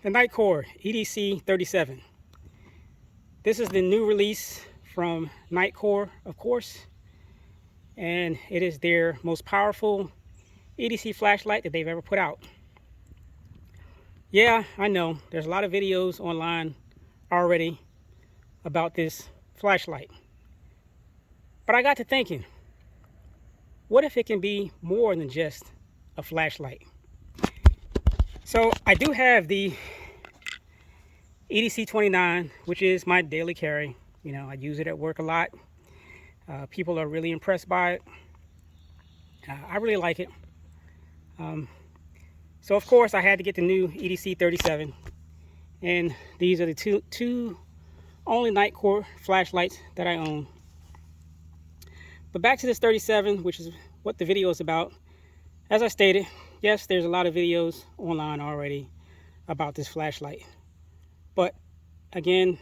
the Nitecore EDC37. This is the new release from Nitecore, of course, and it is their most powerful EDC flashlight that they've ever put out. Yeah, I know there's a lot of videos online already about this flashlight, but I got to thinking, what if it can be more than just a flashlight? So I do have the EDC29, which is my daily carry. You know, I use it at work a lot. People are really impressed by it. I really like it. So of course I had to get the new EDC37, and these are the two only Nitecore flashlights that I own. But back to this 37, which is what the video is about. As I stated, yes, there's a lot of videos online already about this flashlight. But again,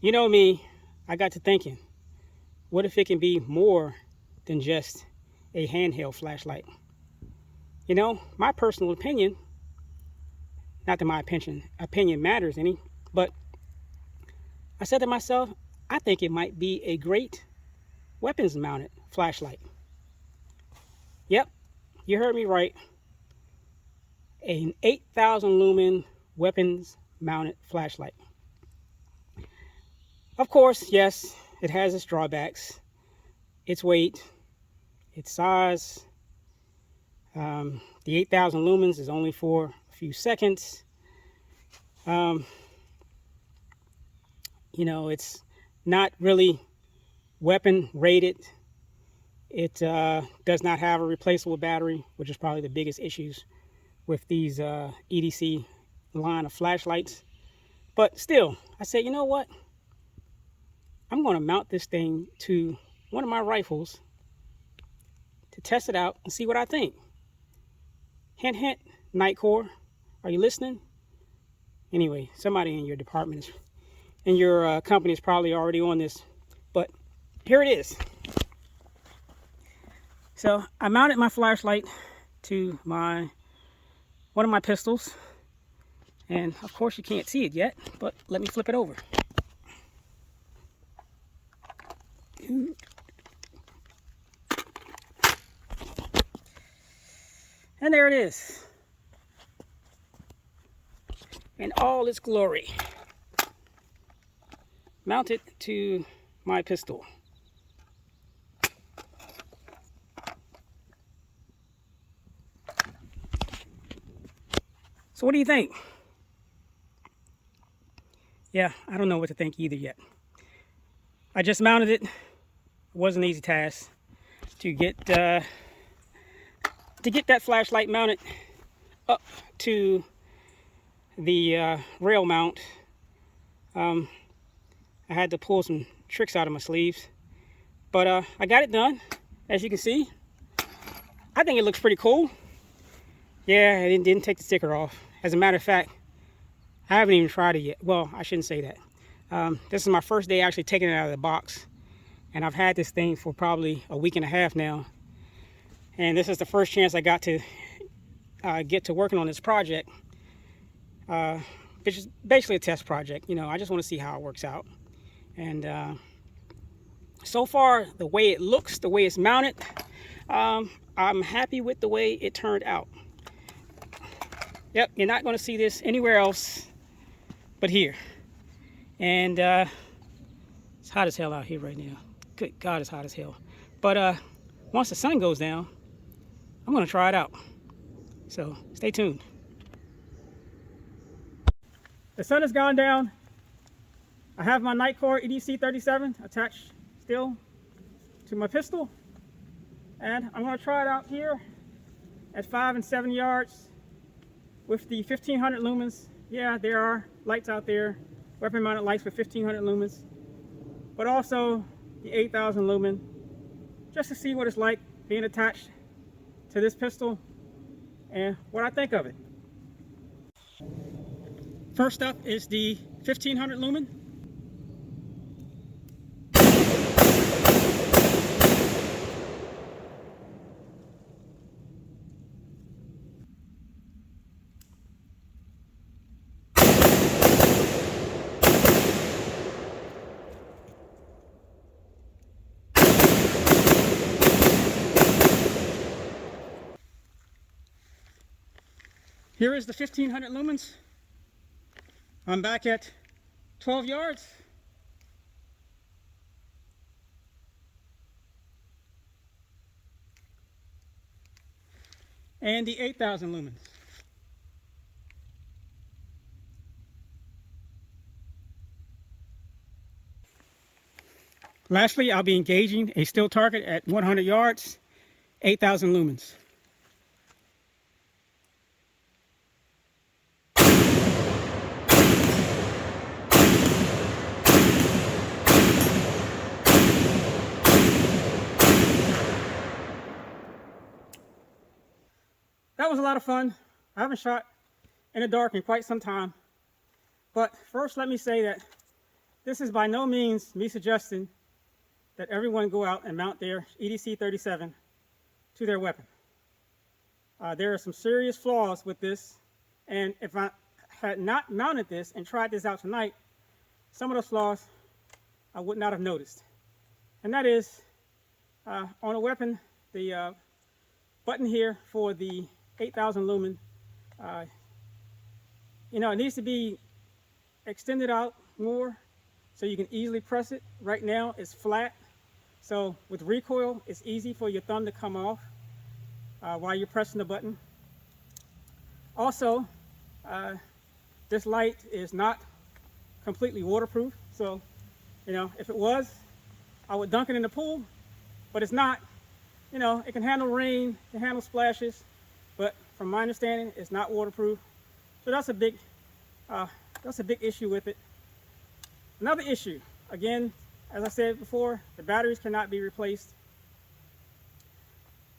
you know me, I got to thinking, what if it can be more than just a handheld flashlight? You know, my personal opinion, not that my opinion matters any, but I said to myself, I think it might be a great weapons mounted flashlight. Yep, you heard me right. An 8,000 lumen weapons mounted flashlight. Of course, yes, it has its drawbacks. Its weight, its size. The 8,000 lumens is only for a few seconds. You know, it's not really weapon rated. It does not have a replaceable battery, which is probably the biggest issues with these EDC line of flashlights. But still, I said, you know what? I'm going to mount this thing to one of my rifles to test it out and see what I think. Hint, hint, Nitecore, are you listening? Anyway, somebody in your department is, in your company is probably already on this, but here it is. So I mounted my flashlight to one of my pistols, and of course you can't see it yet, but let me flip it over. And there it is, in all its glory, mounted to my pistol. So what do you think? Yeah, I don't know what to think either yet. I just mounted it. It wasn't an easy task to get that flashlight mounted up to the rail mount. I had to pull some tricks out of my sleeves, but I got it done. As you can see, I think it looks pretty cool. Yeah, I didn't take the sticker off. As a matter of fact, I haven't even tried it yet. Well, I shouldn't say that. This is my first day actually taking it out of the box, and I've had this thing for probably a week and a half now. And this is the first chance I got to get to working on this project. It's just basically a test project. You know, I just want to see how it works out. And so far, the way it looks, the way it's mounted, I'm happy with the way it turned out. Yep, you're not going to see this anywhere else but here. And it's hot as hell out here right now. Good God, it's hot as hell. But once the sun goes down, I'm going to try it out. So stay tuned. The sun has gone down. I have my Nitecore EDC37 attached still to my pistol. And I'm going to try it out here at 5 and 7 yards with the 1500 lumens. Yeah, there are lights out there, weapon mounted lights with 1500 lumens, but also the 8000 lumen, just to see what it's like being attached to this pistol and what I think of it. First up is the 1500 lumen. Here is the 1500 lumens. I'm back at 12 yards. And the 8000 lumens. Lastly, I'll be engaging a still target at 100 yards, 8000 lumens. That was a lot of fun. I haven't shot in the dark in quite some time. But first, let me say that this is by no means me suggesting that everyone go out and mount their EDC37 to their weapon. There are some serious flaws with this, and if I had not mounted this and tried this out tonight, some of those flaws I would not have noticed. And that is, on a weapon, the button here for the 8000 lumen, it needs to be extended out more so you can easily press it. Right now it's flat, so with recoil it's easy for your thumb to come off while you're pressing the button. Also, this light is not completely waterproof, so if it was, I would dunk it in the pool, but it's not. It can handle rain, it can handle splashes, but from my understanding, it's not waterproof. So that's a big issue with it. Another issue, again, as I said before, the batteries cannot be replaced.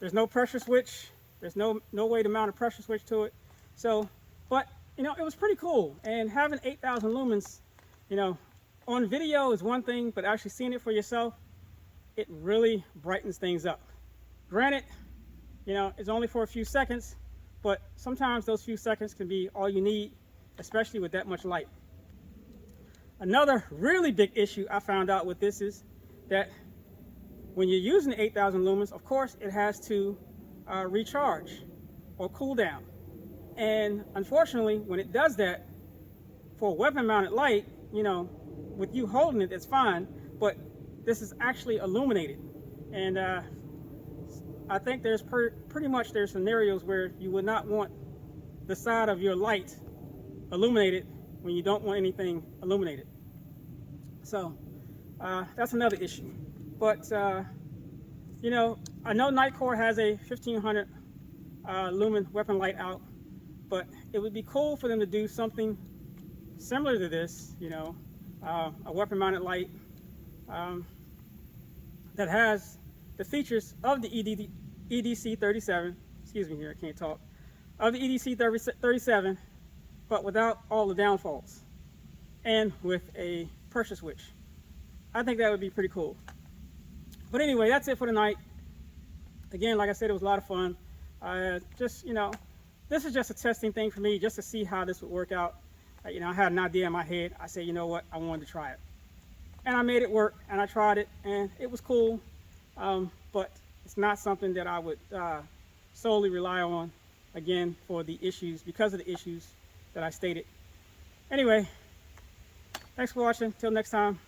There's no pressure switch. There's no way to mount a pressure switch to it. So, but it was pretty cool. And having 8000 lumens, on video is one thing, but actually seeing it for yourself, it really brightens things up. Granted, it's only for a few seconds, but sometimes those few seconds can be all you need, especially with that much light. Another really big issue I found out with this is that when you're using the 8000 lumens, of course, it has to recharge or cool down. And unfortunately, when it does that, for a weapon-mounted light, with you holding it, it's fine, but this is actually illuminated. And I think there's pretty much there's scenarios where you would not want the side of your light illuminated when you don't want anything illuminated. So that's another issue. But I know Nitecore has a 1500 lumen weapon light out, but it would be cool for them to do something similar to this, a weapon mounted light that has the features of the EDC37, excuse me here, I can't talk, of the EDC37, but without all the downfalls, and with a pressure switch. I think that would be pretty cool. But anyway, that's it for tonight. Again, like I said, it was a lot of fun. This is just a testing thing for me, just to see how this would work out. I had an idea in my head. I said, you know what, I wanted to try it. And I made it work, and I tried it, and it was cool. But it's not something that I would solely rely on, again, for the issues, because of the issues that I stated. Anyway, thanks for watching. Till next time.